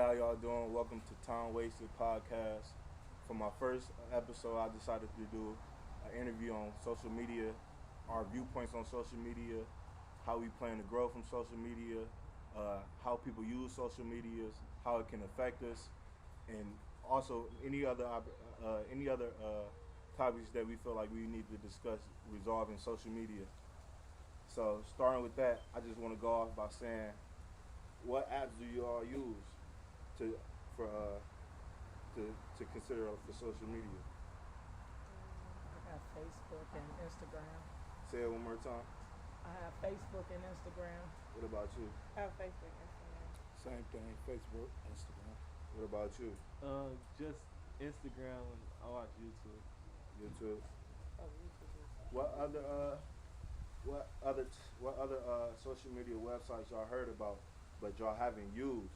how y'all doing? Welcome to Timewastedd podcast. For my first episode, I decided to do an interview on social media, our viewpoints on social media, how we plan to grow from social media, how people use social medias, how it can affect us, and also any other topics that we feel like we need to discuss resolving social media. So starting with that, I just want to go off by saying, what apps do you all use to for to consider for social media? I got Facebook and Instagram. Say it one more time. I have Facebook and Instagram. What about you? I have Facebook, Instagram. Same thing, Facebook, Instagram. What about you? Just Instagram and I watch YouTube. YouTube. Oh, YouTube is What other social media websites y'all heard about but y'all haven't used?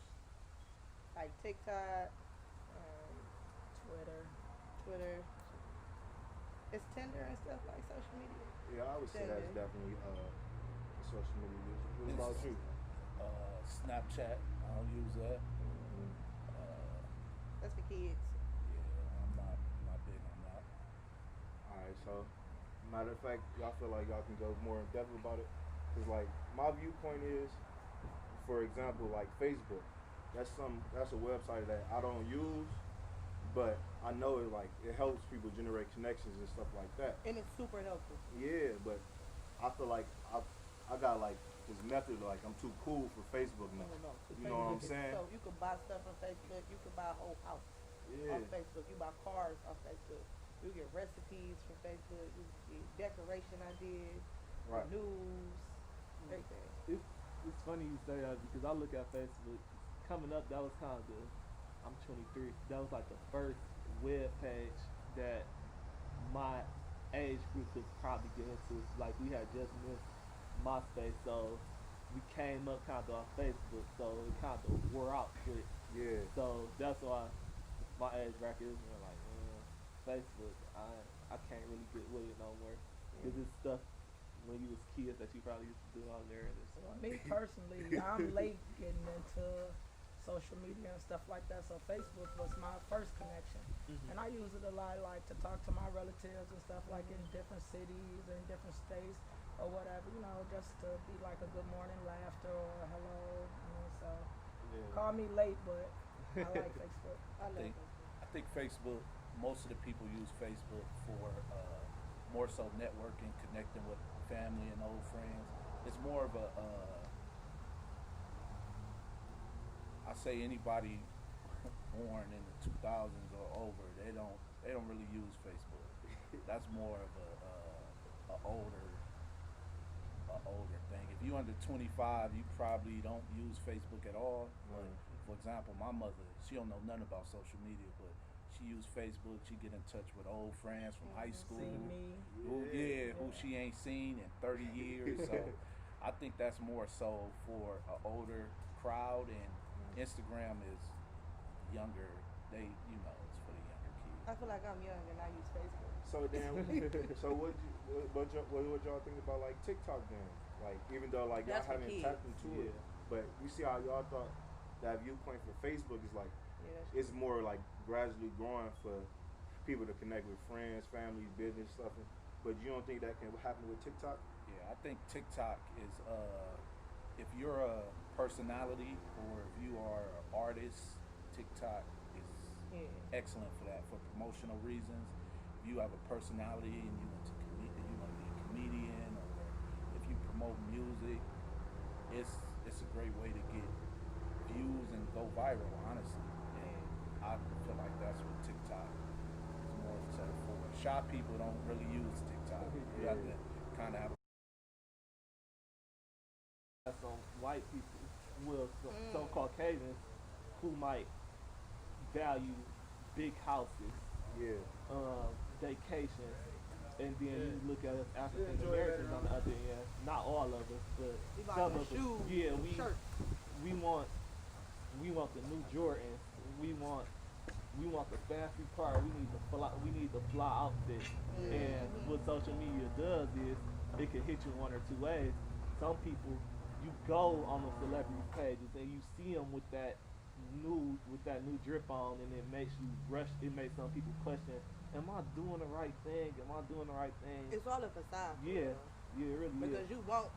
like TikTok, Twitter. Twitter. It's Tinder and stuff like social media. Yeah, I would say that's Tinder. definitely social media use. What about you? Snapchat, I don't use that. That's for kids. Yeah, I'm not big on that. Alright, so matter of fact, y'all feel like y'all can go more in depth about it? Cause like my viewpoint is, for example, like Facebook. That's a website that I don't use, but I know it helps people generate connections and stuff like that. And it's super helpful. Yeah, but I feel like I got like this method like I'm too cool for Facebook now. No. You know what I'm Facebook is- saying? So you can buy stuff on Facebook. You can buy a whole house Yeah. on Facebook. You buy cars on Facebook. You get recipes from Facebook. You get decoration ideas, Right. news, everything. It's funny you say that because I look at Facebook. Coming up, that was kind of I'm 23. That was like the first web page that my age group could probably get into. Like we had just missed MySpace, so we came up kind of on Facebook, so it kind of wore out quick. Yeah. So that's why my age bracket is like Facebook. I can't really get with it no more because it's stuff when you was kids that you probably used to do on there, and it's like Me personally, I'm late getting into social media and stuff like that. So Facebook was my first connection, and I use it a lot, like to talk to my relatives and stuff, like in different cities and different states or whatever. Just to be like a good morning laughter or a hello. So Yeah. call me late, but I like Facebook. I love think- Facebook. I think Facebook, most of the people use Facebook for more so networking, connecting with family and old friends. It's more of I say anybody born in the 2000s or over, they don't really use Facebook. That's more of a older thing. If you under 25, you probably don't use Facebook at all. But for example, my mother, she don't know nothing about social media, but she use Facebook. She get in touch with old friends from high school. See me. Who she ain't seen in 30 years. So I think that's more so for an older crowd, and Instagram is younger. It's for the younger kids. I feel like I'm young and I use Facebook. So then, so what y'all think about like TikTok then? Like even though like y'all That's for haven't kids. tapped into it, but you see how y'all thought that viewpoint for Facebook is like Yeah, that's it's more like gradually growing for people to connect with friends, family, business stuff. But you don't think that can happen with TikTok? Yeah, I think TikTok is if you're a personality or if you are an artist, TikTok is excellent for that, for promotional reasons. If you have a personality and you want to be a comedian, or if you promote music, it's a great way to get views and go viral, honestly. And I feel like that's what TikTok is more so for. Shy people don't really use TikTok. You have to kind of have some white people, well, some Caucasians who might value big houses, Yeah. vacations, and then you look at us African Americans on the other end. Not all of us, but We like some the of us. shoes, Yeah, shirts. we want the new Jordans. We want the fancy car. We need the fly outfit. And what social media does is it can hit you one or two ways. Some people, you go on the celebrity pages and you see them with new with that new drip on, and it makes you rush. It makes some people question, "Am I doing the right thing? Am I doing the right thing?" It's all a facade. Yeah, yeah, it really Because is. you won't.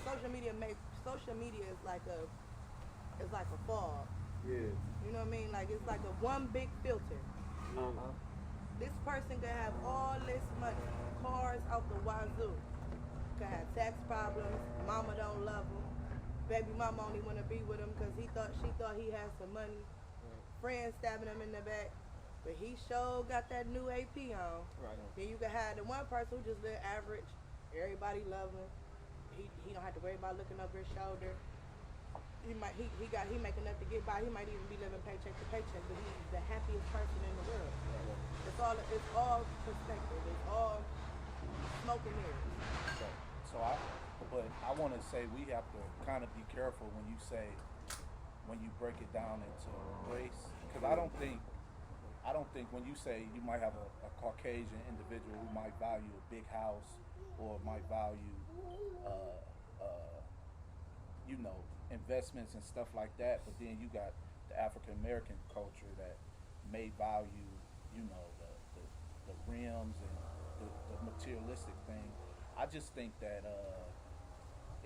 Social media is like a fog. Yeah. You know what I mean? Like it's like a one big filter. Uh-huh. This person can have all this money, cars out the wazoo, can have tax problems. Mama don't love him. Baby mama only want to be with him because she thought he had some money. Friends stabbing him in the back, but he sure got that new AP on. Right. Then you can have the one person who just live average. Everybody love him. He don't have to worry about looking over his shoulder. He make enough to get by. He might even be living paycheck to paycheck, but he's the happiest person in the world. It's all perspective. It's all smoke and mirrors. But I want to say we have to kind of be careful when you break it down into race, because I don't think when you say you might have a Caucasian individual who might value a big house or might value investments and stuff like that, but then you got the African American culture that may value the rims and the materialistic thing. I just think that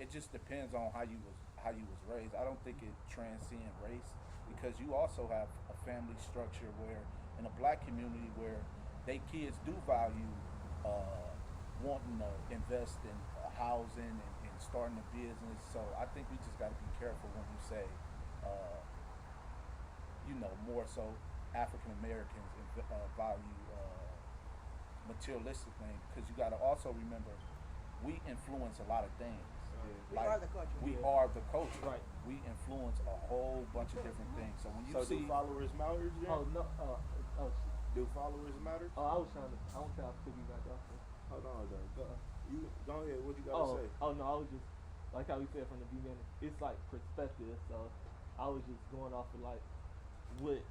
it just depends on how you was raised. I don't think it transcends race, because you also have a family structure where in a black community where they kids do value wanting to invest in housing and starting a business. So I think we just got to be careful when you say more so African Americans value materialistic things, because you got to also remember we influence a lot of things. We are the culture. We are the culture. Right. We influence a whole bunch of different things. So when you So see do followers matter? Jen? Oh no. Oh shit. Do followers matter? Oh, I was trying to. I don't care how piggyback off this. Hold on, though. Uh-uh. You go ahead. What you gotta say? Oh no, I was just like how we said from the beginning. It's like perspective. So I was just going off of like what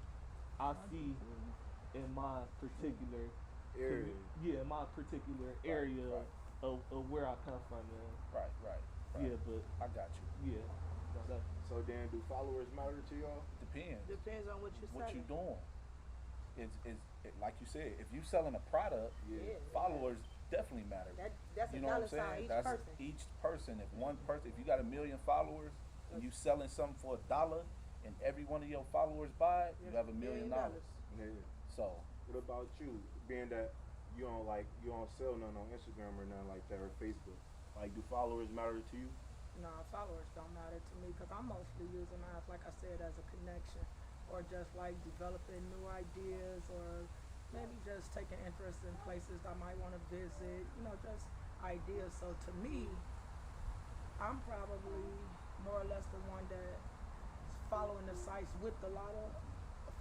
I see in my particular Area. Yeah, my particular area right. Of where I come from. right. Yeah, but I got you. yeah, no, that, So then, do followers matter to y'all? Depends. Depends on what you're What selling. you doing? Like you said, if you selling a product, Yeah. followers definitely matter. That's You a know what dollar I'm saying? sign each That's person. each person. If one person, if you got 1 million followers and you selling something for $1, and every one of your followers buy it, you have $1 million. Yeah. So What about you? Being that you don't sell nothing on Instagram or nothing like that, or Facebook. Like, do followers matter to you? No, followers don't matter to me because I'm mostly using mine, like I said, as a connection, or just like developing new ideas, or maybe just taking interest in places I might want to visit. Just ideas. So to me, I'm probably more or less the one that is following the sites with a lot of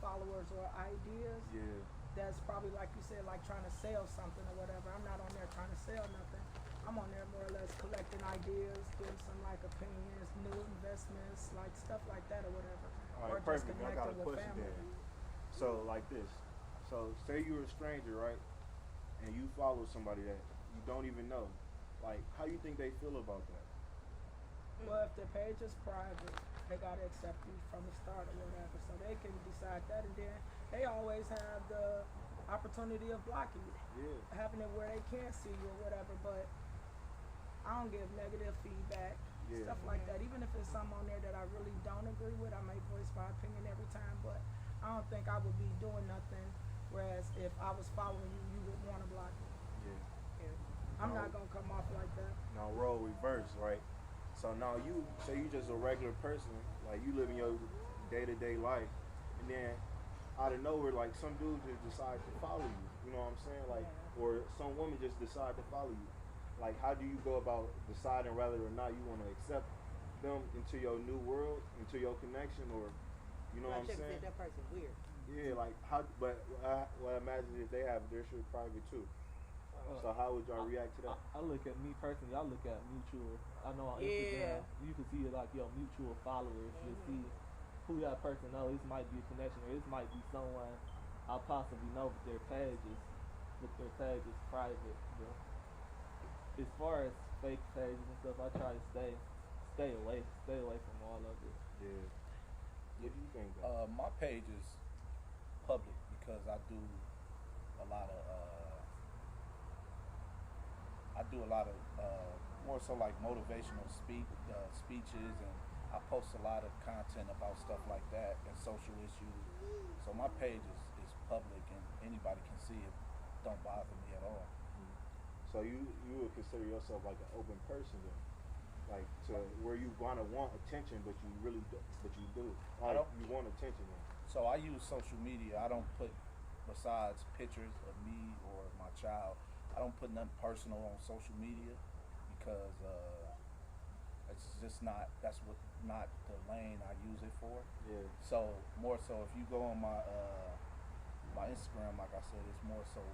followers or ideas. Yeah. That's probably, like you said, like trying to sell something or whatever. I'm not on there trying to sell nothing. I'm on there more or less collecting ideas, getting some like opinions, new investments, like stuff like that or whatever. All right, or just perfect. I got a connecting with question family. then. So, like this. So, say you're a stranger, right? And you follow somebody that you don't even know. Like, how you think they feel about that? Well, if the page is private, they gotta accept you from the start or whatever. So they can decide that, and then they always have the opportunity of blocking you. Yeah. Having it where they can't see you or whatever, but I don't give negative feedback, Yeah. stuff like that. Even if it's something on there that I really don't agree with, I may voice my opinion every time, but I don't think I would be doing nothing. Whereas if I was following you, you would want to block me. Yeah. I'm not gonna come off like that. Now role reverse, right? So now you say you just a regular person, like you living your day-to-day life, and then out of nowhere, like some dude just decide to follow you. You know what I'm saying? Like, or some woman just decide to follow you. Like, how do you go about deciding whether or not you want to accept them into your new world, into your connection, or you know what I'm saying? That person weird. Yeah, like how? But I imagine if they have their shit private too. So how would y'all react to that? I look at me personally. I look at mutual. I know on Instagram you can see like your mutual followers. You see who that person knows. This might be a connection, or this might be someone I possibly know, but their page is private. But as far as fake pages and stuff, I try to stay away from all of it. Yeah. If you think? My page is public because I do a lot of more so like motivational speeches, and I post a lot of content about stuff like that and social issues. So my page is public and anybody can see it. Don't bother me at all. So you would consider yourself like an open person then, like to where you want attention, but you really do. Like you want attention then. So I use social media. I don't put, besides pictures of me or my child, I don't put nothing personal on social media because it's just not the lane I use it for. Yeah. So more so if you go on my Instagram, like I said, it's more so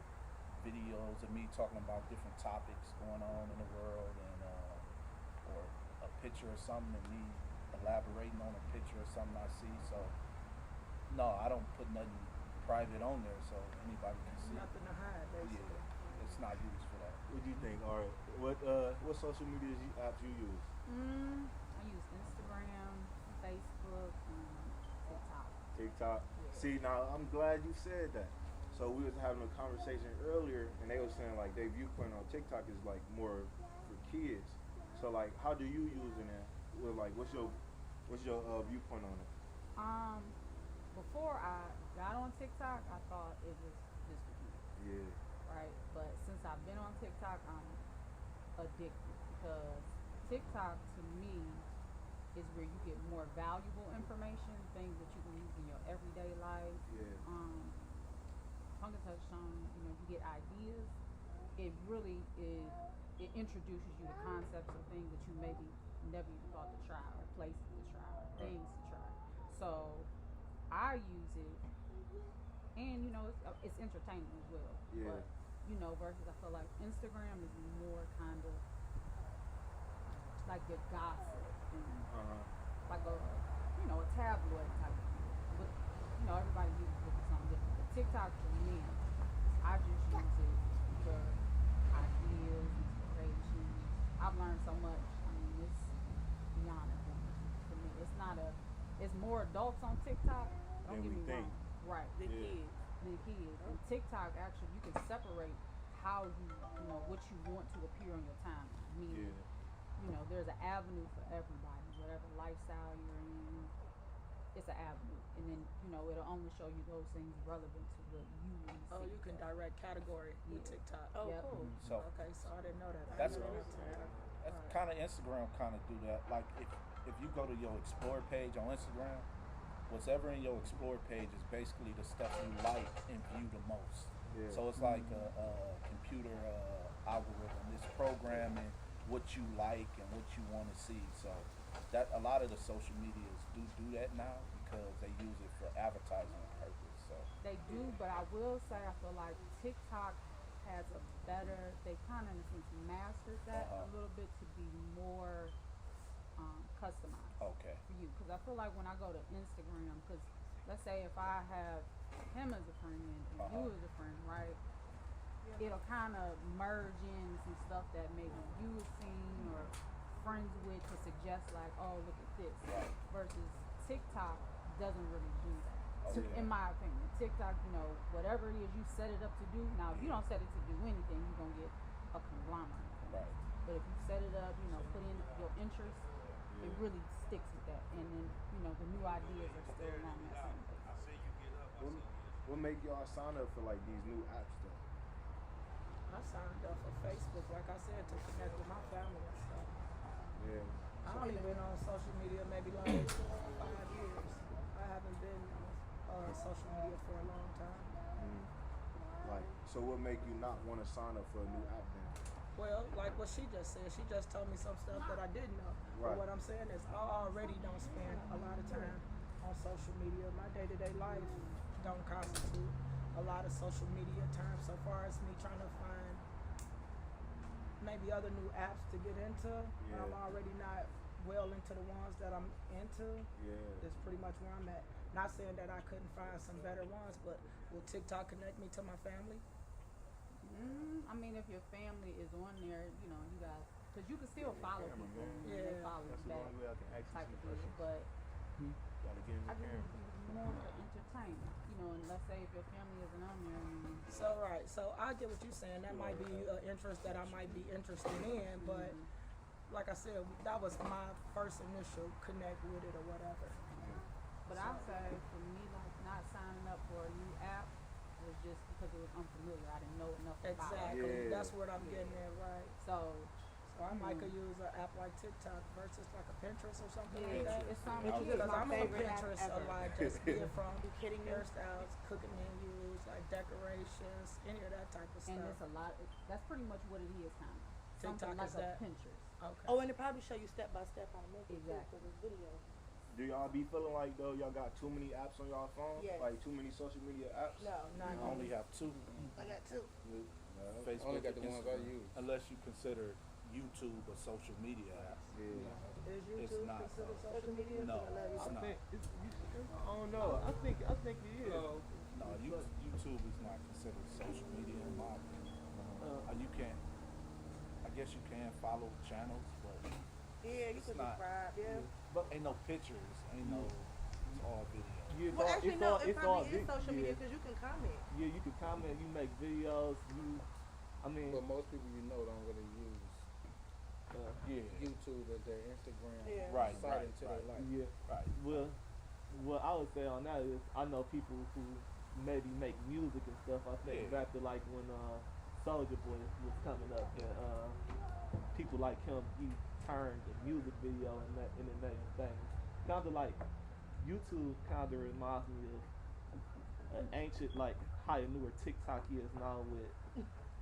videos of me talking about different topics going on in the world, and or a picture or something, and me elaborating on a picture or something I see. So no, I don't put nothing private on there so anybody can see. Nothing to hide, basically. Yeah, it's not used for that. What do you think? All right. What social media apps you use? I use Instagram, Facebook, and TikTok. TikTok. See, now I'm glad you said that. So we was having a conversation earlier, and they were saying like their viewpoint on TikTok is like more for kids. So like, how do you use it? Well, like, what's your viewpoint on it? Before I got on TikTok, I thought it was just for kids. Yeah. Right? But since I've been on TikTok, I'm addicted because TikTok to me is where you get more valuable information, things that you can use in your everyday life. Yeah. Punkin touched on, you get ideas. It really is, it introduces you to concepts of things that you maybe never even thought to try, or places to try, or things to try. So I use it, and it's entertaining as well. Yeah. But versus I feel like Instagram is more kind of like your gossip and like a tabloid type of thing. But everybody uses it for something different. But TikTok for me, I just use it for ideas, inspiration. I've learned so much. I mean, it's beyond information for me. It's more adults on TikTok. Don't get me wrong. Right. The kids. The kids. And TikTok actually you can separate how what you want to appear on your timeline. Meaning, there's an avenue for everybody, whatever lifestyle you're in. It's an avenue, and then it'll only show you those things relevant to what you want to see. Oh, you can direct category with Yeah. TikTok. Oh, Yep. cool. So Okay, so I didn't know that. That's I didn't know cool. TikTok. that's Alright. kind of Instagram kind of do that. Like if you go to your explore page on Instagram, whatever in your explore page is basically the stuff you like and view the most. Yeah. So it's like a computer algorithm. It's programming what you like and what you want to see. So that a lot of the social medias do that now because they use it for advertising purpose. So They do, but I will say I feel like TikTok has a better. They kind of in a sense mastered that a little bit to be more customized. okay. For you, because I feel like when I go to Instagram, because let's say if I have him as a friend and you as a friend, right? It'll kind of merge in some stuff that maybe you have seen or friends with to suggest like, oh, look at this. Right. Versus TikTok doesn't really do that. Oh, yeah. In my opinion, TikTok, whatever it is you set it up to do. Now, if you don't set it to do anything, you're gonna get a conglomerate. Right. But if you set it up, put in your interests, it really sticks with that. And then, the new ideas are still along that same page. What make y'all sign up for like these new apps though? I signed up for Facebook, like I said, to connect with my family and stuff. Yeah. I only been on social media maybe like 5 years. I haven't been on social media for a long time. Like, so what make you not want to sign up for a new app then? Well, like what she just said, she just told me some stuff that I didn't know. Right. But what I'm saying is I already don't spend a lot of time on social media. My day-to-day life don't constitute a lot of social media time so far as me trying to find maybe other new apps to get into. Yeah. I'm already not well into the ones that I'm into. Yeah. That's pretty much where I'm at. Not saying that I couldn't find some better ones, but will TikTok connect me to my family? I mean, if your family is on there, you guys, because you can still follow people. Yeah. They follow That's you the back only way I can ask you type some of thing. questions. But Gotta get in the I just camera. think more for entertainment. You know, and let's say if your family isn't on there, So I get what you're saying. That might be an interest that I might be interested in, but like I said, that was my first initial connect with it or whatever. but I'd say for me, like not signing up for a new app was just because it was unfamiliar. I didn't know enough about it. Exactly. Yeah. That's what I'm getting at, right? So So I might could use an app like TikTok versus like a Pinterest or something yeah, like that. it's something Because my I'm on favorite app Pinterest a ever. lot, just being from You kidding me? hairstyles, cooking menus, like decorations, any of that type of And stuff. it's a lot. That's pretty much what it is, kind of. Something TikTok like is a that? Pinterest. Okay. Oh, and it probably show you step by step how to make it too, Exactly. for this video. Do y'all be feeling like though y'all got too many apps on y'all phone? Yes. Like too many social media apps? No, not I only have two. I got two. No. Facebook, Only got the and ones I Instagram. use. Unless you consider YouTube a social media app. Yeah. Is It's YouTube not, considered though. social media? No, I love you. it's I not. think I don't know. I think it is. No, YouTube is not considered social media in my opinion. You can't. I guess you can follow channels, but Yeah, you It's can not- subscribe. Yeah. but ain't no pictures, ain't no. It's all video. Yeah, Well, actually, no. It it's all probably is social media yeah. because you can comment. Yeah, you can comment, you make videos, I mean, But most people you know don't really use Yeah. YouTube as their Instagram Yeah. Right, site right, into right. their life. yeah. Right. Well, what I would say on that is, I know people who maybe make music and stuff. I think Yeah. back to like when Soulja Boy was coming up, and people like him, he turned the music video and that into making things. Kind of like YouTube, kind of reminds me of an ancient, like how newer TikTok is now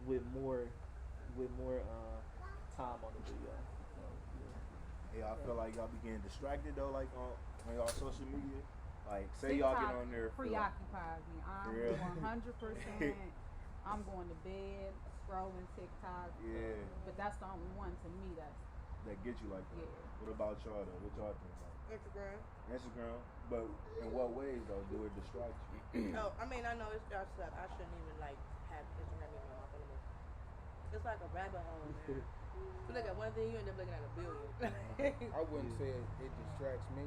with more time on the video. So, yeah. Yeah, I feel like y'all be getting distracted though, like on y'all social media. Like, say y'all get on there. for, like, preoccupies me. I'm For real? 100%. I'm going to bed scrolling TikTok. Yeah, But that's the only one to me that's that get you like that. Yeah. What about y'all though? What y'all think? Like, Instagram. Instagram, but in what ways though do it distract you? Oh, I mean, I know it's just like I shouldn't even like have Instagram even on my phone anymore. It's like a rabbit hole, man. You look at one thing, you end up looking at a billion. I wouldn't say it distracts me.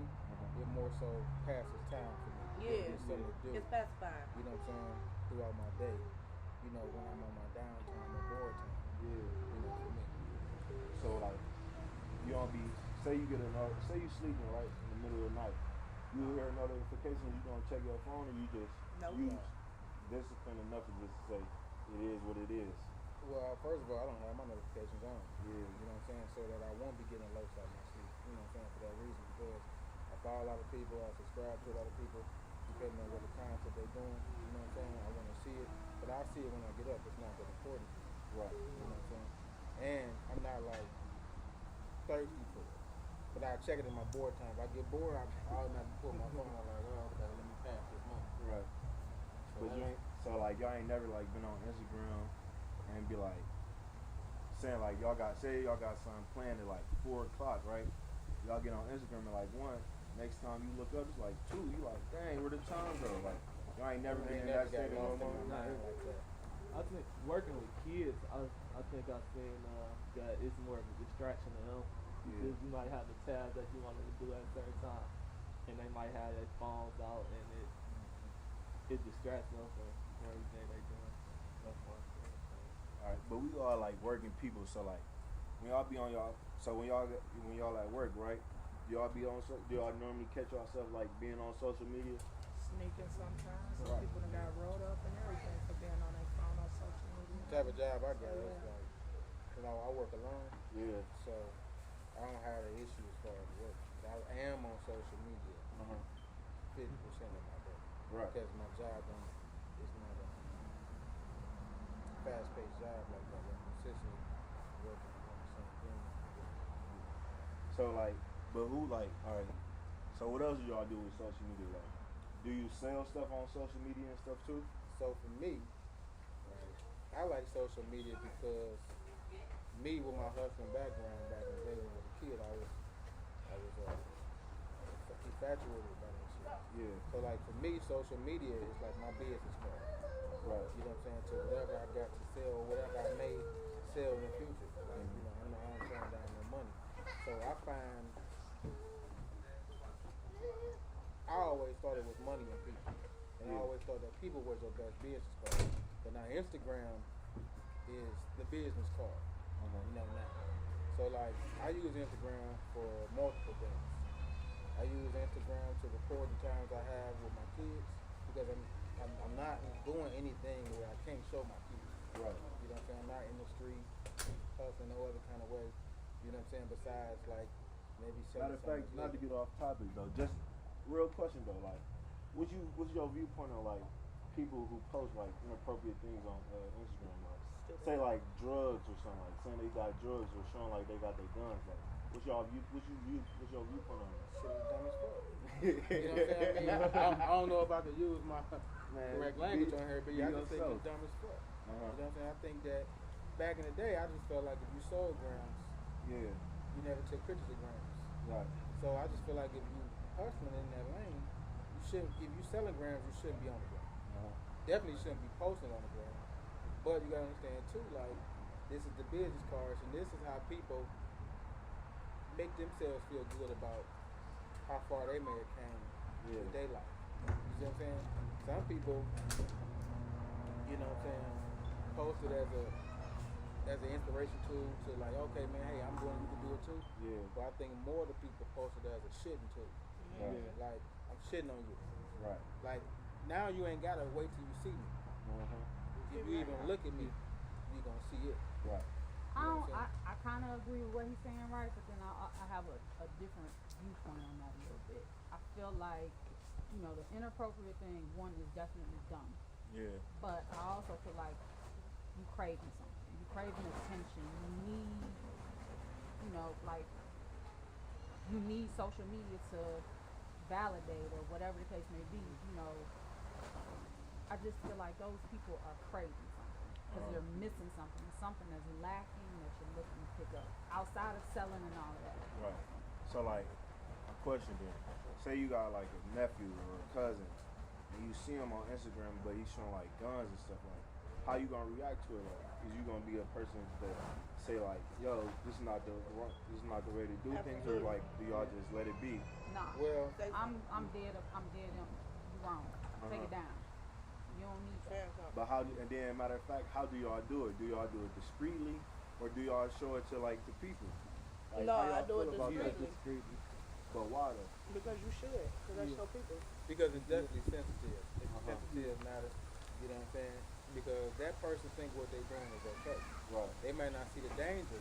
It more so passes time for me. Yeah. It's something to do. It's pacifying. You know what I'm saying? Throughout my day. You know, when I'm on my downtime or bored time. Yeah. You know, for me. So like, you don't be say you get say you sleeping right in the middle of the night. You hear notifications, you gonna check your phone, or you just Nope. use discipline enough to just say it is what it is. Well, first of all, I don't have my notifications on. Yeah. You know what I'm saying? So that I won't be getting alerts out of my sleep. You know what I'm saying? For that reason. Because I follow a lot of people, I subscribe to a lot of people, depending on what the content they're doing. You know what I'm saying? I want to see it. But I'll see it when I get up. It's not that important. Right. You know what I'm saying? And I'm not like thirsty for it. But I check it in my board time. If I get bored, I automatically pull my phone out like, oh, okay, let me pass this moment. Right. So But you that's- ain't so like y'all ain't never like been on Instagram and be like saying like y'all got something planned at like 4 o'clock, right? Y'all get on Instagram at like 1. Next time you look up, it's like 2. You like, dang, where the time go? Like y'all ain't never been in that state got of lost in moment. my mind like that. I think working with kids, I think I've seen that it's more of a distraction to them. Because you might have a tab that you wanted to do at a certain time, and they might have their phones out, and it distracts them from everything they're doing. That's why. Alright, but we all like working people, so like when y'all be on y'all, so when y'all at work, right? Do y'all normally catch yourself like being on social media? Sneaking sometimes. Some Right. people done got rolled up and everything for being on their phone on social media. The type of job I got is like, you know, I work alone, Yeah. so I don't have an issue as far as work. But I am on social media 50% of my day. Right. Because my job it's not a fast-paced job like that. I'm consistently working on the same thing. So like, but who like? All right. So what else do y'all do with social media? Like, do you sell stuff on social media and stuff too? So for me, right, I like social media because me with my hustling background back in the day when I was a kid, I was infatuated by that shit. Yeah. So like for me, social media is like my business card. Right. You know what I'm saying? To whatever I got to sell, or whatever I may sell in the future. Like, you know, I ain't throwing down no money. So I I always thought it was money and people. And I always thought that people was your best business card. But now Instagram is the business card. You know now. So like I use Instagram for multiple things. I use Instagram to record the times I have with my kids because I'm not doing anything where I can't show my kids. Right. You know what I'm saying? I'm not in the street hustling no other kind of way. You know what I'm saying? Besides like maybe Matter of fact, not to get off topic though, just real question though, like what's your viewpoint on like people who post like inappropriate things on Instagram, like say like drugs or something, like saying they got drugs or showing like they got their guns, like what's your viewpoint on that? Shit is dumb as fuck. You know what I'm saying? I don't know if I could use my correct language on here, but yeah, I just think it's dumb as fuck. You know what I'm saying? I think that back in the day, I just felt like if you sold grams, you never took pictures of grams. Right. So I just feel like if you hustling in that lane, you shouldn't. If you selling grams, you shouldn't be on the gram. Definitely shouldn't be posting on the gram. But you gotta understand too, like this is the business cards, and this is how people make themselves feel good about how far they may have came with their life. You see what I'm saying? Some people, you know what I'm saying, post it as an inspiration tool to like, okay man, hey, I'm doing, you can do it too. Yeah. But I think more of the people post it as a shitting tool. Right. Like, I'm shitting on you. Right. Like, now you ain't gotta wait till you see me. If you even look at me, you gonna see it. Right. I kind of agree with what he's saying, right? But then I have a different viewpoint on that a little bit. I feel like, you know, the inappropriate thing, one, is definitely dumb. Yeah. But I also feel like you craving something. You craving attention. You need, you know, like, you need social media to validate or whatever the case may be, you know. I just feel like those people are craving something because they're missing something that's lacking that you're looking to pick up outside of selling and all of that. Right. So like, a question then. Say you got like a nephew or a cousin, and you see him on Instagram, but he's showing like guns and stuff. Like, how you gonna react to it? Like, is you gonna be a person that say like, yo, this is not the way to do things, or like, do y'all just let it be? Nah. Well, I'm dead. You wrong. Take it down. You don't need that. But and then matter of fact, how do y'all do it? Do y'all do it discreetly, or do y'all show it to like the people? Like, No, how y'all I do it feel about that? discreetly. But why though? Because you should. Because I show people. because it's definitely sensitive. It's a sensitive matter. You know what I'm saying? Because that person think what they doing is okay. Right. They may not see the danger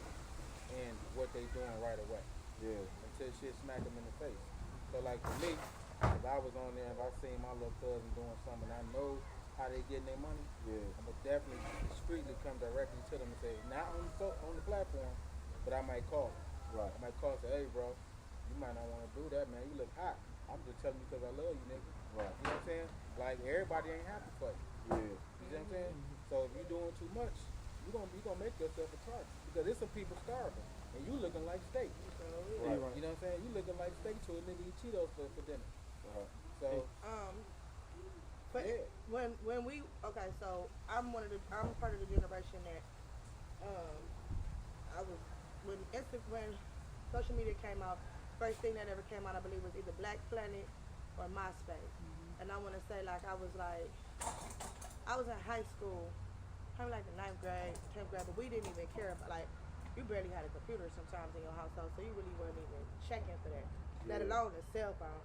in what they doing right away. Yeah. Until shit smack them in the face. So like for me, if I was on there, if I seen my little cousin doing something, I know how they getting their money. Yeah. I'm gonna definitely discreetly come directly to them and say, not on the platform, but I might call them. Right. I might call and say, hey bro, you might not want to do that, man. You look hot. I'm just telling you because I love you, nigga. Right. You know what I'm saying? Like everybody ain't happy for you. Yeah. You know what I'm saying? So if you doing too much, you gonna make yourself a target because there's some people starving and you looking like steak. Right. You know what I'm saying? You looking like steak to a nigga eat Cheetos for dinner. So But when we so I'm part of the generation that I was when social media came out, first thing that ever came out I believe was either Black Planet or MySpace. And I wanna say like I was in high school, probably like the 9th grade, 10th grade, but we didn't even care about like you barely had a computer sometimes in your household, so you really weren't even checking for that. Let alone a cell phone.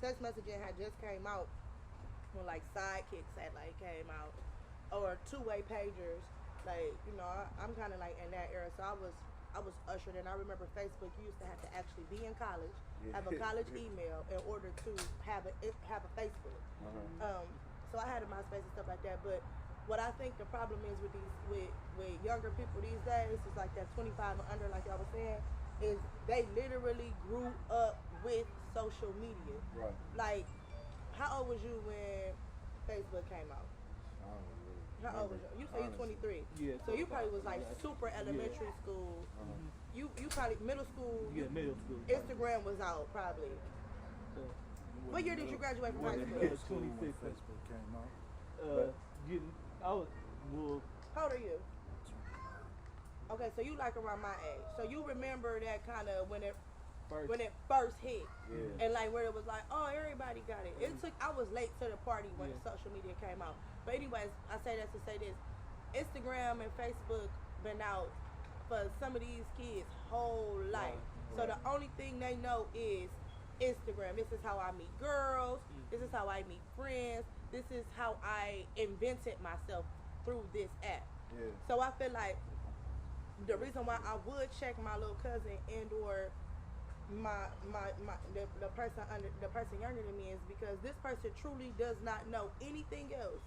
Text messaging had just came out when like sidekicks had like came out, or two-way pagers. Like I'm kind of like in that era, so I was ushered in. I remember Facebook. You used to have to actually be in college, have a college email in order to have a Facebook. So I had a MySpace and stuff like that. But what I think the problem is with younger people these days is like that 25 and under, like y'all was saying, is they literally grew up with social media. Right. Like, how old was you when Facebook came out? I don't really How old was you? You say you're 23. Yeah. So you probably was like super elementary school. You probably middle school. Yeah, middle school. Instagram was out probably. What year did you graduate from high school? Yeah, 26. Facebook came out. I was well. How old are you? Okay, so you like around my age. So you remember that kind of when first. when it first hit. Yeah. And like where it was like, oh, everybody got it. It took. I was late to the party when Yeah. social media came out. But anyways, I say that to say this: Instagram and Facebook been out for some of these kids' whole life. So the only thing they know is Instagram. This is how I meet girls. This is how I meet friends. This is how I invented myself through this app. Yeah. So I feel like the reason why I would check my little cousin and or the person younger than me is because this person truly does not know anything else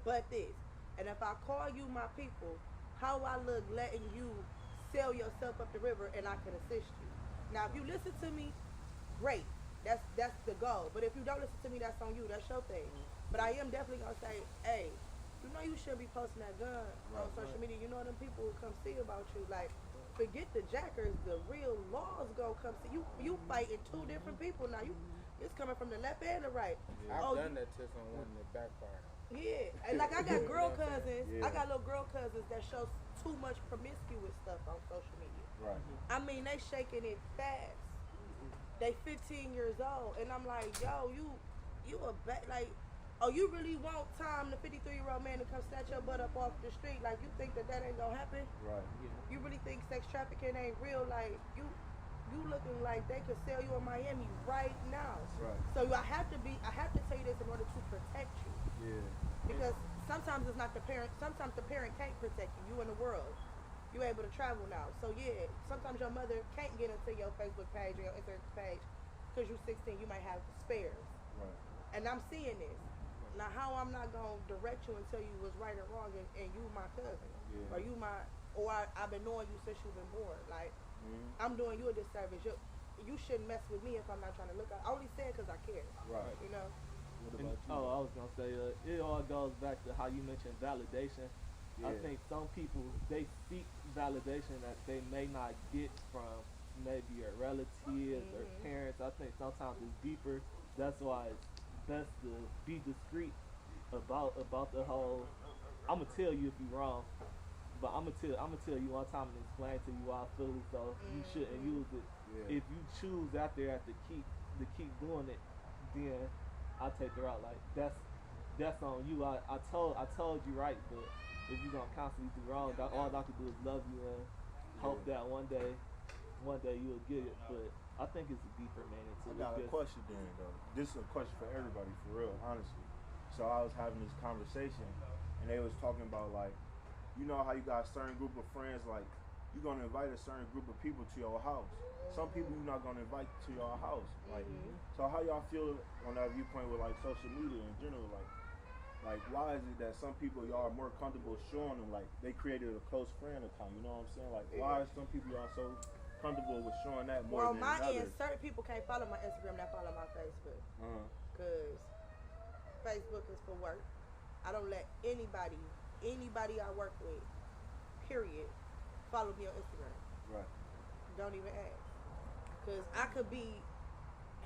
but this. And if I call you my people, how I look letting you sail yourself up the river and I can assist you. Now if you listen to me, great. That's the goal. But if you don't listen to me, that's on you. That's your thing. But I am definitely gonna say, hey, you know you shouldn't be posting that gun on social media. You know them people will come see about you. Like, forget the jackers. The real laws gonna come see you. You fighting two different people now. It's coming from the left and the right. Yeah. I've done that to someone that backfired. Yeah, and like I got girl cousins. Yeah. I got little girl cousins that show too much promiscuous stuff on social media. Right. I mean, they shaking it fast. They 15 years old, and I'm like, yo, you like, oh, you really want Tom, the 53-year-old man, to come snatch your butt up off the street? Like, you think that ain't gonna happen? Right. You really think sex trafficking ain't real? Like, you looking like they could sell you in Miami right now. Right. So I have to tell you this in order to protect you. Yeah. Because sometimes it's not the parent. Sometimes the parent can't protect you. You in the world. You able to travel now. So yeah, sometimes your mother can't get into your Facebook page or your Instagram page because you're 16. You might have spares. Right. And I'm seeing this. Now, how I'm not gonna direct you and tell you what's right or wrong, and you my cousin, or you my, or I've been knowing you since you've been born. Like, I'm doing you a disservice. You shouldn't mess with me if I'm not trying to look out. I only say it because I care. Right. You know. What And, about you? I was gonna say, it all goes back to how you mentioned validation. I Yeah. think some people, they seek validation that they may not get from maybe your relatives or parents. I think sometimes it's deeper. That's why it's best to be discreet about the whole. I'm gonna tell you if you're wrong, but I'm gonna tell you one time and explain to you why I feel it. So you shouldn't use it. Yeah. If you choose after that to keep doing it, then I take the route like that's on you. I told you right, but if you're gonna constantly do wrong, all I can do is love you and hope that one day you'll get it. But I think it's a deeper meaning to I it. got a Just- question then, though. This is a question for everybody, for real, honestly. So I was having this conversation, and they was talking about, like, you know how you got a certain group of friends, like, you're going to invite a certain group of people to your house. Some people you're not going to invite to your house. Like, so how y'all feel on that viewpoint with, like, social media in general? Like, why is it that some people y'all are more comfortable showing them, like, they created a close friend account, you know what I'm saying? Like, why are some people y'all so comfortable with showing that more Well, than my others? end, certain people can't follow my Instagram that follow my Facebook. Because Facebook is for work. I don't let anybody I work with, period, follow me on Instagram. Right. Don't even ask. Because I could be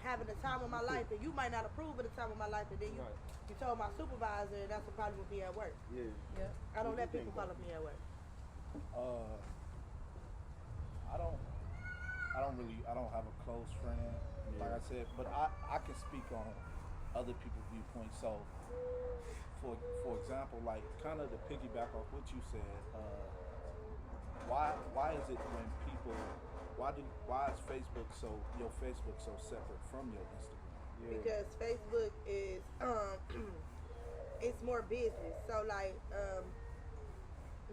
having the time of my life and you might not approve of the time of my life, and then you told my supervisor and that's a problem with me at work. Yeah. Yeah. I don't What let you people think, follow me at work. I don't have a close friend, like I said, but I can speak on other people's viewpoints. So, for example, like kind of to piggyback off what you said, why is it when people, why is your Facebook so separate from your Instagram? Yeah. Because Facebook is it's more business. So like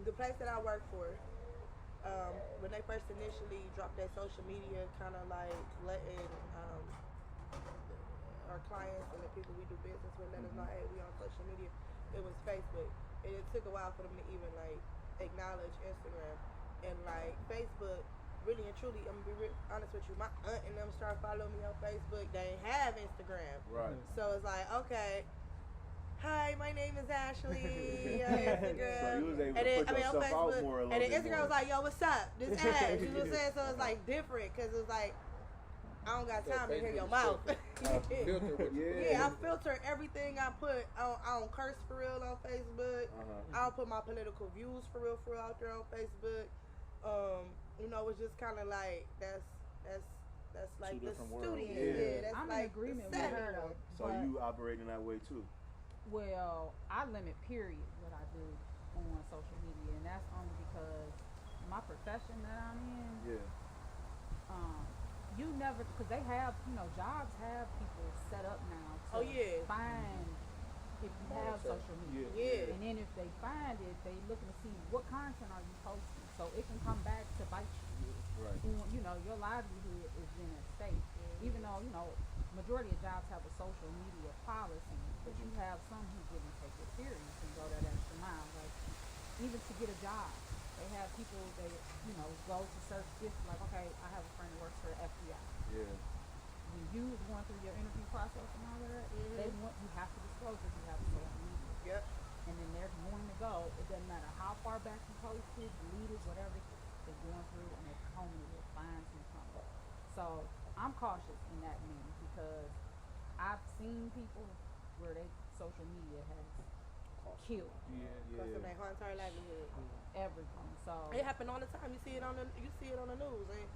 the place that I work for, when they first initially dropped their social media, kind of like letting our clients and the people we do business with let us know, hey, we on social media, it was Facebook. And it took a while for them to even like acknowledge Instagram. And like Facebook, really and truly, I'm gonna be honest with you, my aunt and them started following me on Facebook. They ain't have Instagram. Right. So it's like, okay, hi, my name is Ashley on Instagram. So you was able and to then, put yourself out more a little and then bit Instagram more. was like, yo, what's up? This ad. You know what I'm saying? So it's like different because it's like, I don't got So time to hear your Facebook mouth. filter what you put. Yeah, I filter everything I put. I don't curse for real on Facebook. I don't put my political views for real out there on Facebook. You know, it's just kind of like that's That's like Two the different worlds. studio. Yeah. Yeah, that's I'm like in agreement the with savvy her though. one. So but- you operate in that way too. Well, I limit period what I do on social media, and that's only because my profession that I'm in, Yeah. you never, because they have, jobs have people set up now to Oh, yeah. find if you have Monitor. social media. Yeah. And then if they find it, they looking to see what content are you posting, so it can come back to bite you. Right. Your livelihood is in at stake. Even though, majority of jobs have a social media policy, but you have some who really take it serious and go that extra mile. Like, even to get a job, they have people they, go to search this, like, okay, I have a friend who works for the FBI. Yeah. When you was going through your interview process and all of that, they want you have to disclose that you have a social media. Yep. And then they're going to go. It doesn't matter how far back you posted, deleted, whatever. They're going through and they're combing it, find something. So I'm cautious in that means because I've seen people where they social media has killed Because of their whole entire livelihood. everything. So It happen all the time. You see it on the news, and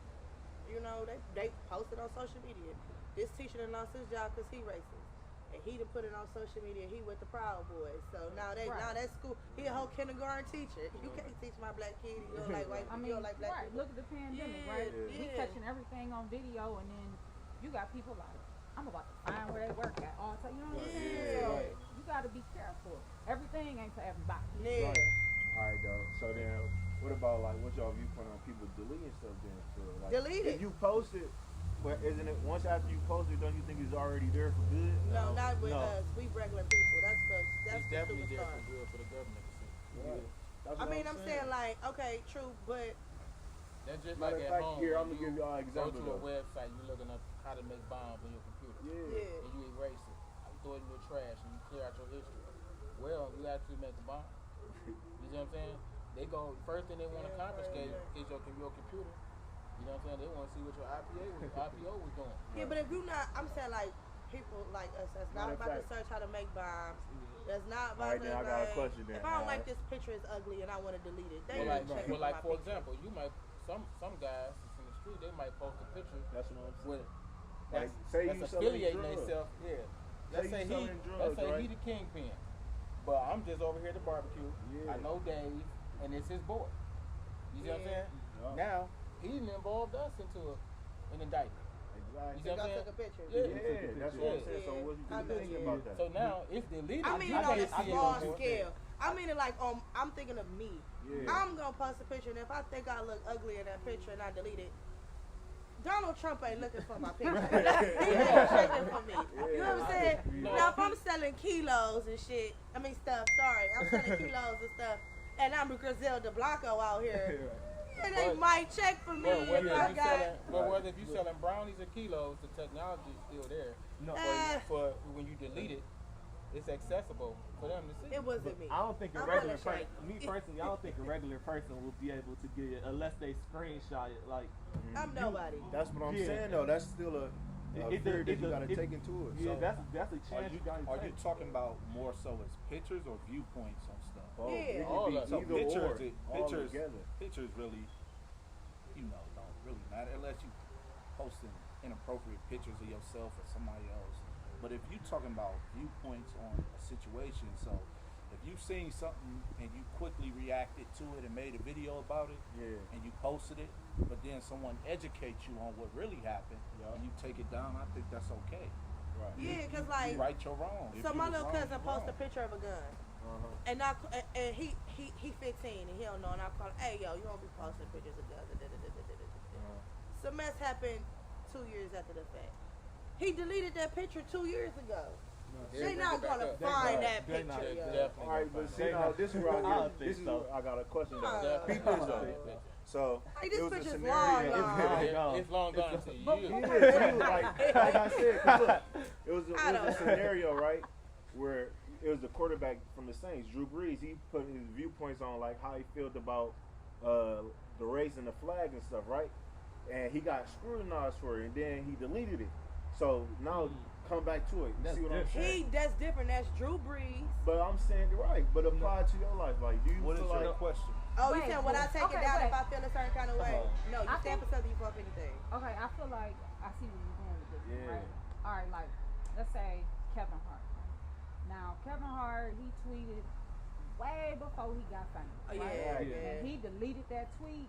they post it on social media. This teacher done lost his job because he racist, and he done put it on social media. He with the Proud Boys, so now that school, he a whole kindergarten teacher. You can't teach my black kid. You don't like white people. You don't like black right, people. look at the pandemic, Yeah, right? yeah. We catching everything on video, and then you got people like, I'm about to find where they work at all the time. You know what I'm saying? Yeah. So Right. you got to be careful. Everything ain't for everybody. Yeah. Right. All right, though. So then, what about like what's y'all viewpoint on people deleting stuff? Then, so like, Delete if it. you post it, but isn't it once after you post it, don't you think it's already there for good? No, not with No. us. We regular people. That's It's the definitely there superstar. for good for the government to see. Right. That's I what mean, I'm saying like, okay, true, but That's just Matter like of at fact, home. here, when I'm gonna you give y'all an example, Go to though. a website, you're looking up how to make bombs on your computer. yeah. yeah. And you erase it. You throw it in your trash and you clear out your history. Well, you actually make a bomb. You see what I'm saying? They go, first thing they want to Yeah, confiscate right. is your computer. You know what I'm saying? They want to see what your IPO was doing. Yeah, but if you not, I'm saying like people like us that's not Matter of about to fact- search how to make bombs. That's not All about right, to then I got a like, question then. if I don't like Alright. this picture, it's ugly, and I want to delete it. They Well, ain't like, checking well, like my for picture. example, you might some guys that's in the street, they might post a picture That's what I'm saying. with Like, that's, say that's you selling affiliating drugs. themselves. Yeah. Let's you say selling let's drugs, say right? he the kingpin, but I'm just over here at the barbecue. Yeah. I know Dave, and it's his boy. You see what I'm Yeah. saying? Yeah. Now he done involved us into an indictment. Exactly. You Y'all see what I'm took a saying? picture. Yeah. Yeah, that's what I'm saying. So Yeah. what you I know think you. about that? So now it's deleted. I mean, I on a can't see it small no more. scale. I mean, it like I'm thinking of me. Yeah. I'm gonna post a picture, and if I think I look ugly in that picture and I delete it, Donald Trump ain't looking for my picture. He ain't checking for me. You know what I'm saying? No. Now, if I'm selling kilos and shit, stuff. Sorry, I'm selling kilos and stuff, and I'm a Griselda Blanco out here. And they But- might check for me Well, if whether I you got. selling, well, whether if you selling brownies or kilos, the technology is still there. No, For when you delete it, it's accessible for them to see. It wasn't me. I don't think a I'm regular gonna person, shake. me personally, I don't think a regular person will be able to get it unless they screenshot it. Like, I'm nobody. That's what I'm Yeah. saying though. That's still a fear that you gotta take into it. yeah, So, that's a Are chance you, you gotta are take. you talking about more so as pictures or viewpoints on stuff? both. Yeah. It All could be of it. So either pictures, or, all pictures, together. pictures really, don't really matter unless you posting inappropriate pictures of yourself or somebody else. But if you're talking about viewpoints on a situation, so if you've seen something and you quickly reacted to it and made a video about it, Yeah. and you posted it, but then someone educates you on what really happened, Yeah. and you take it down, I think that's okay. Right. Yeah, cause You like, right your wrong. If so you my was little wrong, cousin you posted a wrong. picture of a gun. Uh-huh. And he 15 and he don't know, and I call him, hey yo, you don't be posting pictures of guns. Some mess happened 2 years after the fact. He deleted that picture 2 years ago. They not gonna find that They not. picture, yo. Definitely. All right, but see They now not- this is where I I don't get, think this is so. where I got a question Uh, though. Peep this though. So Hey, this it was a picture's scenario. long, y'all. It's long gone to you. But- Yeah, too, like I said, 'cause look, it was I a don't- scenario, right, where it was the quarterback from the Saints, Drew Brees. He put his viewpoints on like how he felt about the race and the flag and stuff, right? And he got scrutinized for it, and then he deleted it. So now come back to it. You That's see what I'm saying? That's different. That's Drew Brees. But I'm saying right. But apply to your life. Like, do you What is feel your like? question? Oh, you Wait, saying when I take it okay, down wait. if I feel a certain kind of way? No, you I stand think- for something, you fuck anything. Okay, I feel like I see where you're going with this, one, Yeah. right? All right, like let's say Kevin Hart. Right? Now Kevin Hart, he tweeted way before he got famous, Oh, right? yeah, Yeah. And he deleted that tweet,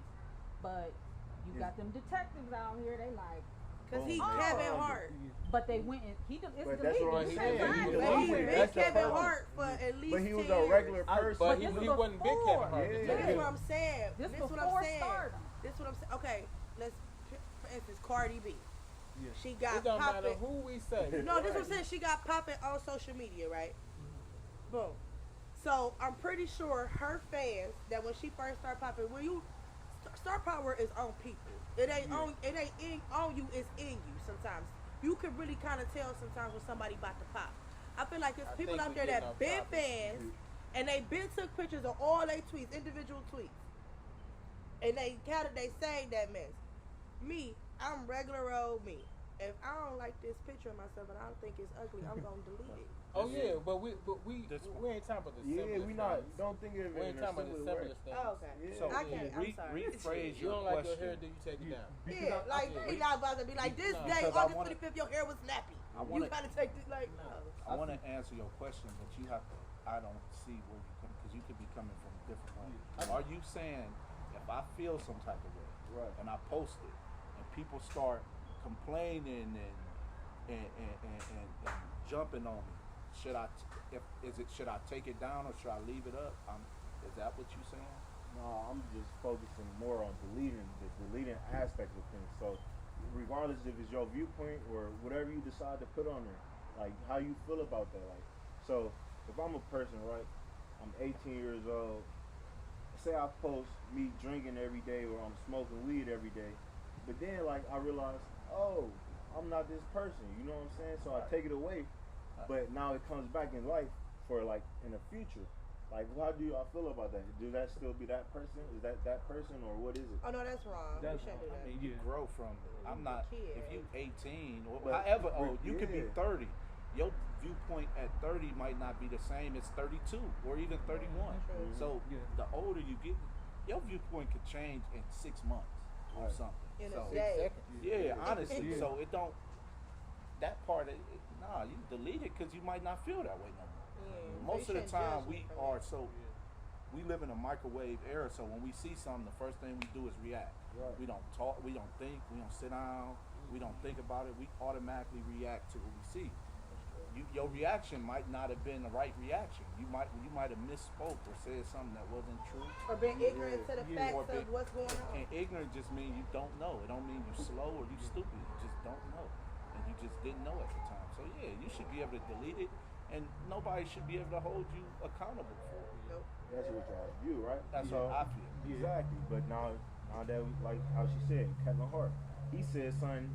but you got them detectives out here. They like, Because he Oh. Kevin Hart. but they went and it's But deleted. that's what I'm You saying. can't He find was it But he That's been the Kevin problem. Hart for at least But he was 10 a years. regular person. But But this he was wasn't big before. Kevin Hart. Yeah. This is what I'm saying. This This is what before I'm saying. stardom. This is what I'm saying. Okay, let's, for instance, Cardi B. Yeah. She It got don't matter popping. who we say. No, this is what I'm saying. She got popping on social media, right? Boom. So I'm pretty sure her fans that when she first started popping, when you star power is on people. It ain't on. It ain't on you. It's in you. Sometimes you can really kind of tell sometimes when somebody about to pop. I feel like there's I people think out we there getting that off been topic. fans and they been took pictures of all their tweets, individual tweets, and they saying that mess. Me, I'm regular old me. If I don't like this picture of myself and I don't think it's ugly, I'm gonna delete it. Oh yeah, but we This we ain't talking about the Yeah, simplest we not. things. Don't think of it We in ain't a talking about the similar way. simplest things. Oh, okay. Yeah. So I can't. I'm sorry. rephrase You your don't like your question. hair, do you take it down? Yeah, like they not about to be like this No. day, Because I August wanna- 25th, your hair was nappy. I wanna- You gotta take this like no. I want to answer your question, but you have to. I don't see where you come because you could be coming from a different point. Are you saying if I feel some type of way Right. and I post it and people start complaining and jumping on me, should I should I take it down or should I leave it up? Is that what you saying? No, I'm just focusing more on the deleting aspect of things. So, regardless if it's your viewpoint or whatever you decide to put on there, like how you feel about that. Like, so if I'm a person, right? I'm 18 years old. Say I post me drinking every day or I'm smoking weed every day, but then like I realize, oh, I'm not this person. You know what I'm saying? So I take it away, but now it comes back in life for like in the future. Like, how do y'all feel about that? Do that still be that person? Is that person or what is it? Oh no, that's wrong. That's you shouldn't do I that. mean, you grow from it. I'm not. Kid. If you 18 or But however old, you could be yeah. 30. Your viewpoint at 30 might not be the same as 32 or even 31. True. So Yeah. the older you get, your viewpoint could change in 6 months or Right. something. In so a day. yeah, honestly. Yeah. So it don't. That part, nah, you delete it because you might not feel that way no more. Yeah, Most so of you the shouldn't time judge we me from are that. so. We live in a microwave era, so when we see something, the first thing we do is react. Right. We don't talk, we don't think, we don't sit down, we don't think about it. We automatically react to what we see. Your reaction might not have been the right reaction. You might have misspoke or said something that wasn't true. Or being ignorant to the Yeah. facts Or of being- what's going on. And ignorant just means you don't know. It don't mean you slow or you stupid. You just don't know, and you just didn't know at the time. So yeah, you should be able to delete it, and nobody should be able to hold you accountable for it. Nope. That's what y'all view, right? That's So- what I feel. Exactly. But now that we, like how she said, Kevin Hart, he said something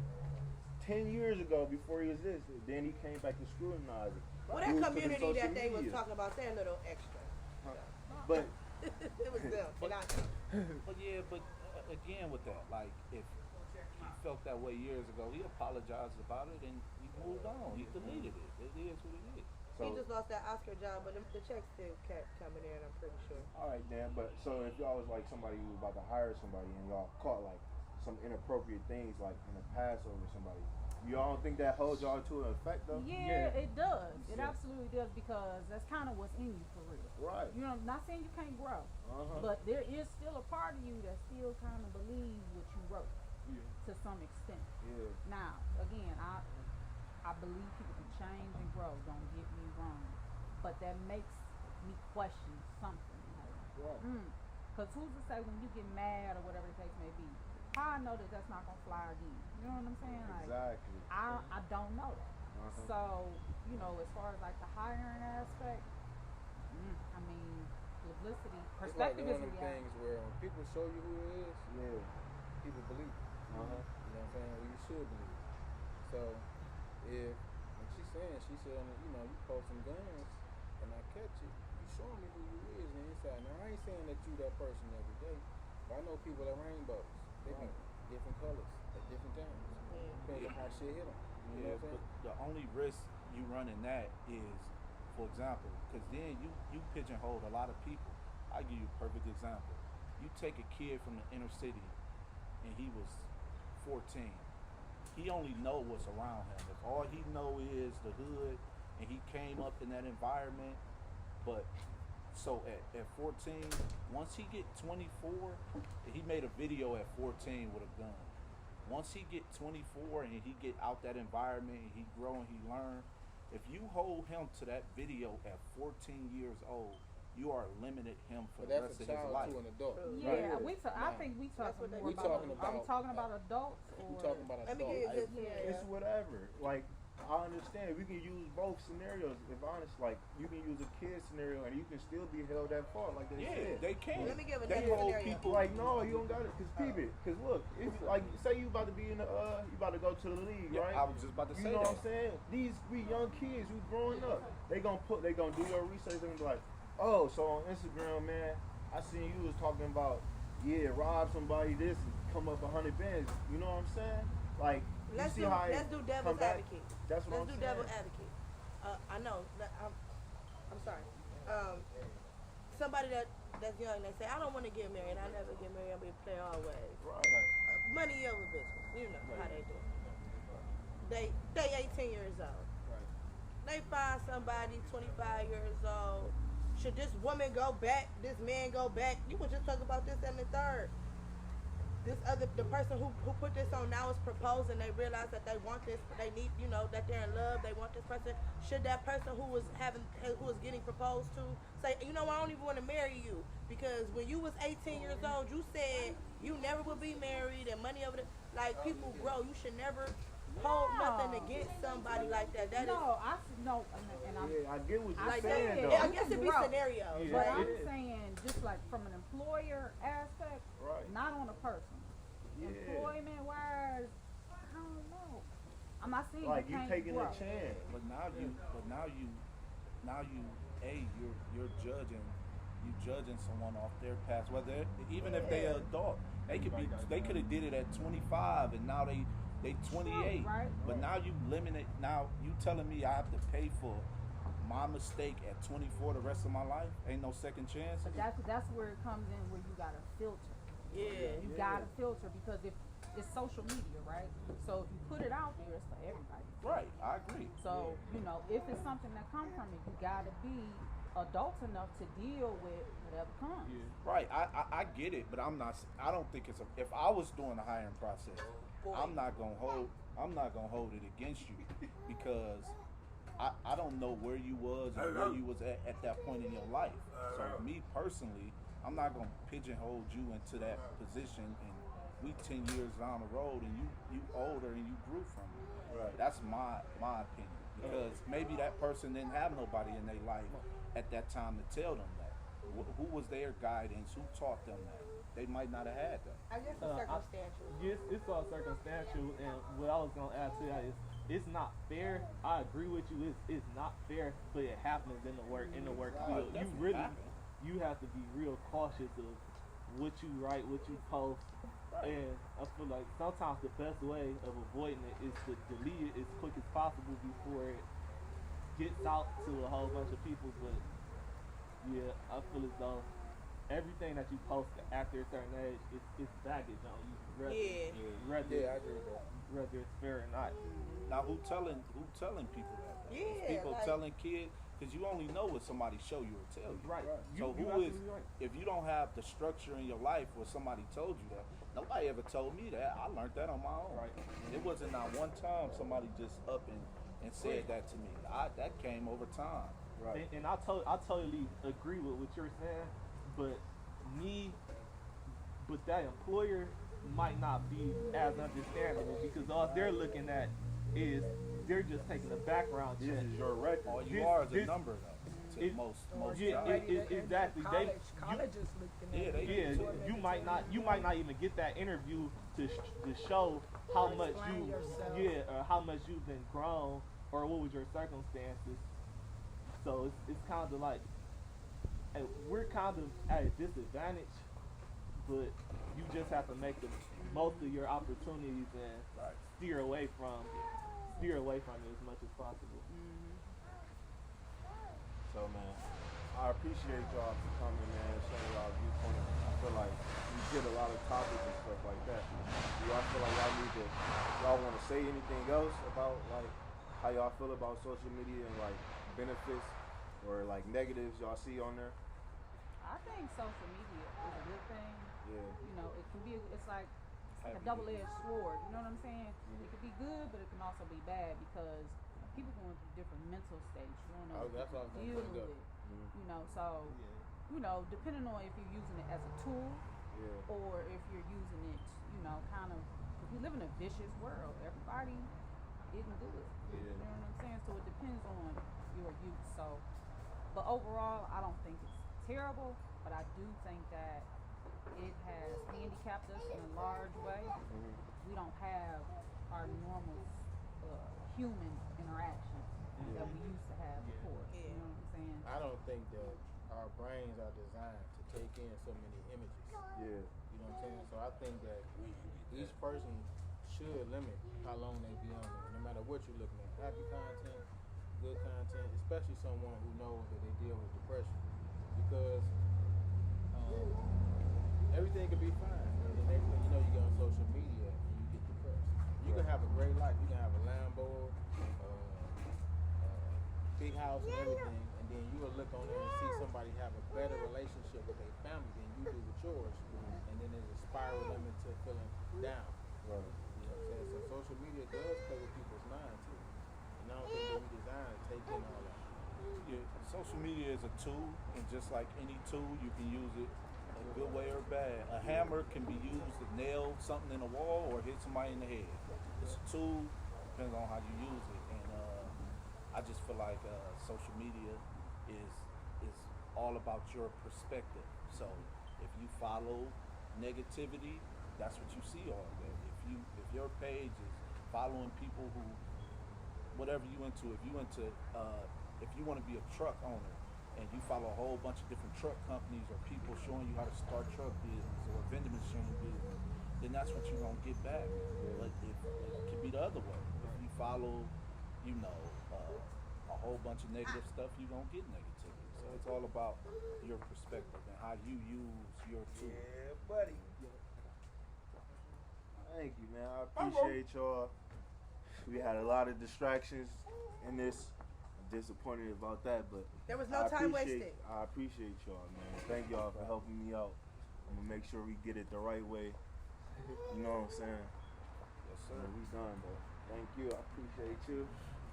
10 years ago before he existed. Then he came back to scrutinize it. Well, He that was putting community social that they was media. talking about, they're a little extra. But It was them, and not them. But yeah, but again with that, like if he felt that way years ago, he apologized about it and he moved on. He deleted it. It is what it is. He so just lost that Oscar job, but the checks still kept coming in, I'm pretty sure. all right, Dan. But so if y'all was like somebody who was about to hire somebody and y'all caught like some inappropriate things like in the past over somebody, y'all don't think that holds y'all to an effect though? Yeah, it does. It Yeah. absolutely does because that's kind of what's in you for real. Right. You know, not saying you can't grow, Uh-huh. but there is still a part of you that still kind of believes what you wrote Yeah. to some extent. Yeah. Now, again, I believe people can change and grow. Don't get me wrong, but that makes me question something. Right. Because who's to say when you get mad or whatever the case may be, how I know that that's not gonna fly again? You know what I'm saying? Like, Exactly. I don't know that. Uh-huh. So, you know, as far as like the hiring aspect, I mean, publicity, It's like perspective one is of them reality. things where when people show you who it is, Yeah. people believe it. Uh-huh. You know what I'm saying? Well, you should believe it. So, if, like she's saying, she said, you know, you post some guns and I catch it, you showing me who you is on the inside. Now, I ain't saying that you that person every day, but I know people that rainbows. They be different colors at different times. Depends on how shit hit them. You know You know Yeah, what I'm but saying? the only risk you run in that is, for example, because then you pigeonhole a lot of people. I'll give you a perfect example. You take a kid from the inner city and he was 14. He only know what's around him. If all he know is the hood and he came up in that environment, but so at 14, once he get 24, he made a video at 14 with a gun. Once he get 24 and he get out that environment and he grow and he learn, if you hold him to that video at 14 years old, you are limited him for But the that's rest a of his child life. to an adult. Yeah, I think we That's talking what more they- We about. talking Are we about- talking about adults or? We talking about Let me give you adults. this scenario. It's whatever. Like, I understand we can use both scenarios. If honest, like you can use a kid scenario and you can still be held at fault, like they Yeah, said. they can. Let me give They another hold scenario. people. Like no, you don't got it. Cause peep it. Cause look, if like say you about to be in the you about to go to the league, Yeah, right? I was just about to You say know that. what I'm saying? We young kids, we growing up. They gonna do your research and be like, oh, so on Instagram, man, I seen you was talking about rob somebody this and come up 100 bands. You know what I'm saying? Like you Let's see do how it let's do come devil's back? advocate. That's what Let's I'm do saying. devil's advocate. I know. I'm sorry. Somebody that's young, they say, I don't want to get married. I never get married. I'll be play always. Right. Money over business. You know how they do. They 18 years old. Right. They find somebody 25 years old. Should this woman go back? This man go back? You were just talking about this and the third. The person who put this on now is proposing. They realize that they want this. They need, that they're in love. They want this person. Should that person who was getting proposed to say, I don't even want to marry you because when you was 18 years old, you said you never would be married and money over the people grow. You should never hold nothing against somebody like that. That is. No, and I'm. Yeah, I get what you're Like saying that, though. I guess it be Grow. scenarios. Yeah. But Right? I'm saying, just like from an employer aspect, Right. not on a person. Yeah. Employment wise, I don't know. I'm not saying Like you you can't taking grow. a chance. But now you're judging someone off their past, whether even if they're adult, they could have did it at 25 and now they 28. Right. But now you limit it. Now you telling me I have to pay for my mistake at 24 the rest of my life? Ain't no second chance. But that's where it comes in where you gotta filter. Yeah. You gotta filter because if it's social media, right? So if you put it out there, it's for everybody. Right, I agree. So, if it's something that comes from it, you gotta be adult enough to deal with whatever comes. Right, I get it, but I don't think it's if I was doing the hiring process, I'm not gonna hold it against you because I don't know where you was or where you was at that point in your life. So me personally, I'm not gonna pigeonhole you into that position and we 10 years down the road and you older and you grew from it. Right. That's my opinion. Because maybe that person didn't have nobody in their life at that time to tell them that. Who was their guidance? Who taught them that? They might not have had that. I guess it's circumstantial. Yes, it's all circumstantial, and what I was gonna add to that is it's not fair. I agree with you. It's not fair, but it happens in the work field. You have to be real cautious of what you write, what you post, and I feel like sometimes the best way of avoiding it is to delete it as quick as possible before it gets out to a whole bunch of people. But yeah, I feel as though everything that you post after a certain age is baggage on you. Yeah. I agree with that. Whether it's fair or not. Now who telling people that? Though? Yeah, Is people like- telling kids because you only know what somebody show you or tell you. Right. So You who is absolutely right. if you don't have the structure in your life where somebody told you that? Nobody ever told me that. I learned that on my own. Right. It wasn't not one time somebody just up and said that to me. That came over time. Right. And I totally agree with what you're saying, but that employer might not be as understandable because all they're looking at is they're just taking a background check. This is your record. All you are is a this- number though. To it- most yeah, jobs. exactly. Colleges looking at Yeah, it. they Yeah, do. you might not even get that interview to show how much Explain yourself. or how much you've been grown or what was your circumstances. So it's kind of like we're kind of at a disadvantage, but you just have to make the most of your opportunities and Right. steer away from steer away from it as much as possible. So man, I appreciate y'all for coming, man, sharing y'all viewpoint. I feel like we get a lot of topics and stuff like that. Do y'all feel like y'all want to say anything else about like how y'all feel about social media and like benefits or like negatives y'all see on there? I think social media is a good thing. Yeah. You know, it can be, it's like a double-edged sword. You know what I'm saying? It can be good, but it can also be bad because people going through different mental states. You don't know Oh, that's what I was gonna dealing bring up. with. You know, so you know, depending on if you're using it as a tool or if you're using it, you know, kind of, because we live in a vicious world. Everybody isn't good. You know what I'm saying? So it depends on your use. So, but overall, I don't think it's terrible, but I do think that it has handicapped us in a large way. We don't have our normal human interactions that we used to have before. You know what I'm saying? I don't think that our brains are designed to take in so many images. Yeah. You know what I'm saying? So I think that each person should limit how long they be on there, no matter what you're looking at. Happy content, good content, especially someone who knows that they deal with depression. Because everything could be fine. And the next thing you know, you get on social media and you get depressed. You can have a great life. You can have a Lambo, big house and everything, and then you will look on there and see somebody have a better relationship with their family than you do with yours, and then it'll spiral them into feeling down. Right. You know what I'm saying? So social media does play with people's minds too, and I don't think that we designed to take in all that. Yeah, social media is a tool, and just like any tool, you can use it a good way or bad. A hammer can be used to nail something in a wall or hit somebody in the head. It's a tool, depends on how you use it. And I just feel like social media is all about your perspective. So if you follow negativity, that's what you see all day. If your page is following people who, whatever you into, if you want to be a truck owner and you follow a whole bunch of different truck companies or people showing you how to start truck business or vending machine business, then that's what you're gonna get back. But it can be the other way. If you follow, a whole bunch of negative stuff, you're gonna get negativity. So it's all about your perspective and how you use your tool. Yeah, buddy. Thank you, man. I appreciate y'all. We had a lot of distractions in this. I'm disappointed about that, but There was no time wasted. I appreciate y'all, man. Thank y'all for helping me out. I'm gonna make sure we get it the right way. You know what I'm saying? Yes, sir. We done, though. Thank you. I appreciate you.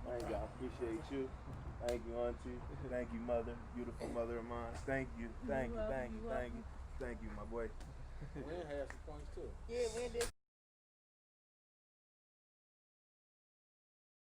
Thank you. I appreciate you. Thank you, Auntie. Thank you, Mother. Beautiful mother of mine. Thank you. Thank you. Thank you. Thank you. Thank you, my boy. Wynn has some points too. Yeah, when did